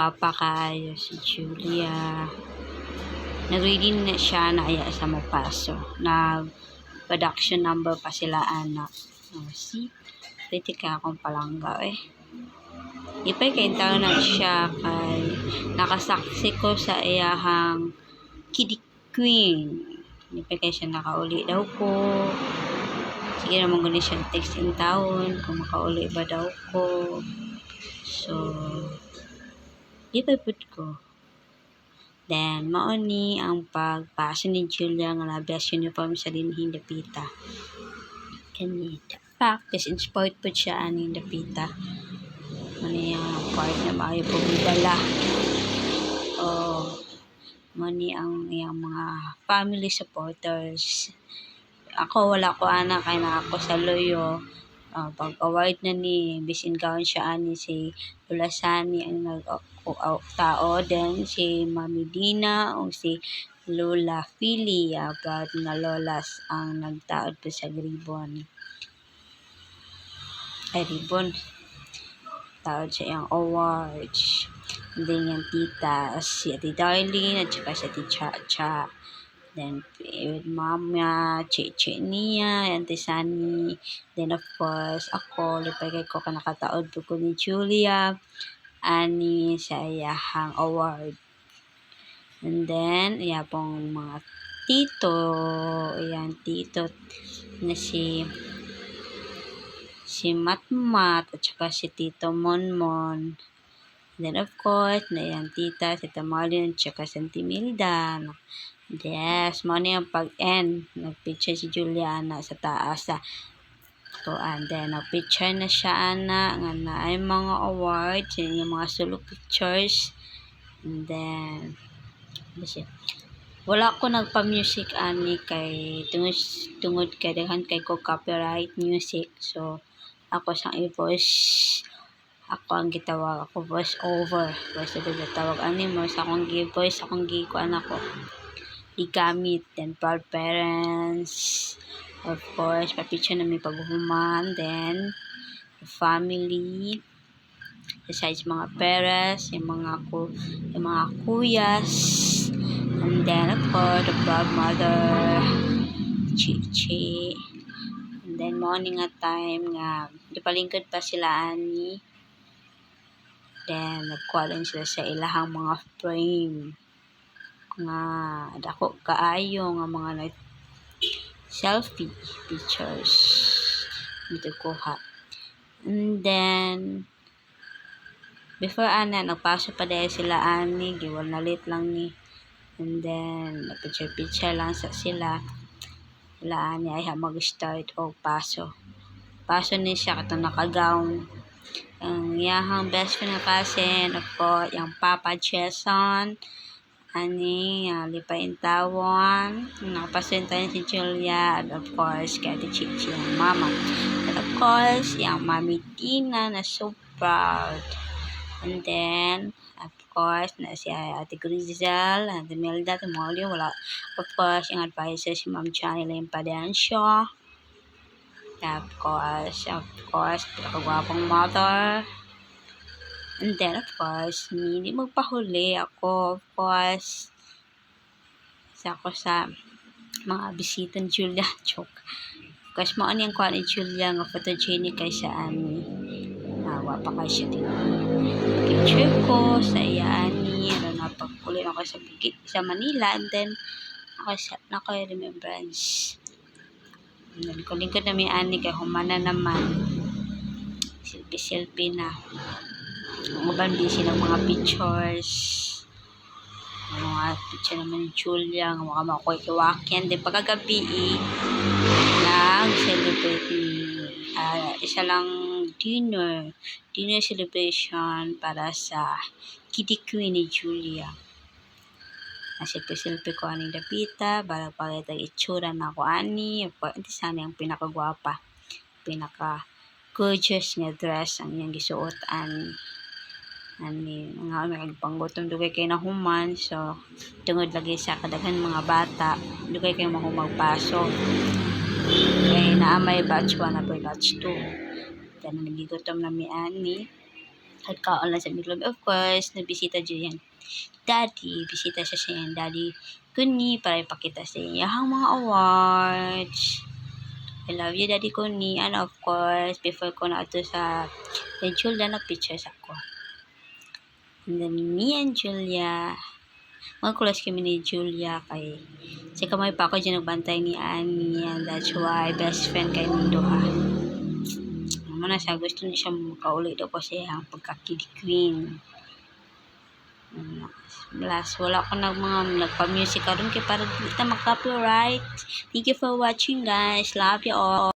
gwapa kayo si Julia. Nag-ready na siya na aya sa mapaso. Production number pa sila anak. See? Pwede ka akong palangga Ipay kay tao na siya kay nakasaksi ko sa iyahang Kiddy Queen. Ipay kay siya nakauli daw ko. Sige naman gani siya text in taon kung makauli ba daw ko. So, ipay put ko. Then, mauni ang pagpasa ni Julia nga na best uniform sa dinhin dapita. Kanita. Practice inspired po siya aning dapita. Ano yung part na maayo po bibala. Mani ang iyang mga family supporters. Ako wala ko anak kay na ako sa loyo. Pag-award na ni bisin gawin siya ani si Ulasani ang tao din si Mami Dina o si Lola Philly proud na lolas ang nagtaod po sa ribbon taod sa iyang awards. And then yung tita si Ate Darlene at saka si Ate Cha. Then with mama, Chichi niya, Auntie Sunny. Then of course, ako, lipay kay ko nakataod po ko ni Julia ani sa iyahang award. And then, iya pong mga tito, iyang tito na si Matmat at saka si Tito Monmon. Then of course, na iyang tita, si Tamarlin at saka si Auntie Milda. Yes, mo na yung pag-end. Nag-picture si Juliana sa taas. And then, nag-picture na siya, ana. Nga na ay mga awards. Yung mga solo pictures. And then, wala ko nagpa-music, ani, kay tungod kay daghan kay ko copyright music. So, ako siyang i-voice. Ako ang gitawag. Ako voice over. Voice over gitawag. Ani mo, sa akong gi-voice, akong gi-kuan ako. Igamit, then proud parents, of course, papicture na may paghuman, then family, besides mga parents, yung mga kuyas, and then of course, the proud mother, Chichi, and then morning at time nga, di palingkod pa sila ani, then nagkuha sila sa ilahang mga frame, nga dako kaayo nga mga selfie pictures dito kuha. And then before nagpaso pa dahil sila ani giwal na late lang ni. And then picture lang sa sila ani ay mag-start o paso ni siya katong naka-gown ang iyahang best friend na cousin of course yung Papa Jason ani lipain tawon nakapasuntan si Julia and of course kay Ate Chichi yung mama and of course yung Mami Tina na so proud and then of course na si Ate Grizel Ate Melda tumuli wala of course yung advisor si Ma'am Chanila yung Padencio of course pinakagwapong mother. And then, of course, hindi magpahuli ako, of course, sa mga bisita ni Julia. Joke. Of course, maon yung kuha ni Julia nga photogenic kay siya ani. Wapa kay siya din. Picture ko sa iya ani. Napagpuli ako sa bukit sa Manila. And then, ako remembrance. Lingkod na may ani kay humana naman. Selfie na. Uban busy ng mga pictures naman ni Julia nga mga makukiwakian din pagkagabi nag-celebrate isa lang dinner celebration para sa Kiddy Queen ni Julia nasilpi ko aning dapita para pagkita itsura na ako ani hindi sana yung pinakagwapa gorgeous nga dress ang iyang gisuot ani mga panggutom dugay kay nahuman so tungod lagi sa kadaghan mga bata dugay kay mahumagpaso kay naamay batch 1 na batch 2 then nagigutom na mi ani At kaon lang sa Miglome. Of course, nabisita dyan yan. Daddy, bisita siya sa yan. Daddy Kuni para ipakita sa inyo ang mga awards. I love you, Daddy Kuni. And of course, before ko na ito sa Julia na pictures ako. And then, me and Julia, magkulas kami ni Julia kay sa kamay pa ako dyan nagbantay ni Annie, and that's why best friend kay Mundo ha. Naman na siya, gusto niya siya makauli daw ko siya ang pagka-kid queen. Last, wala ko nagpa-music karon kay para dito mag-copyright. Thank you for watching guys. Love you all.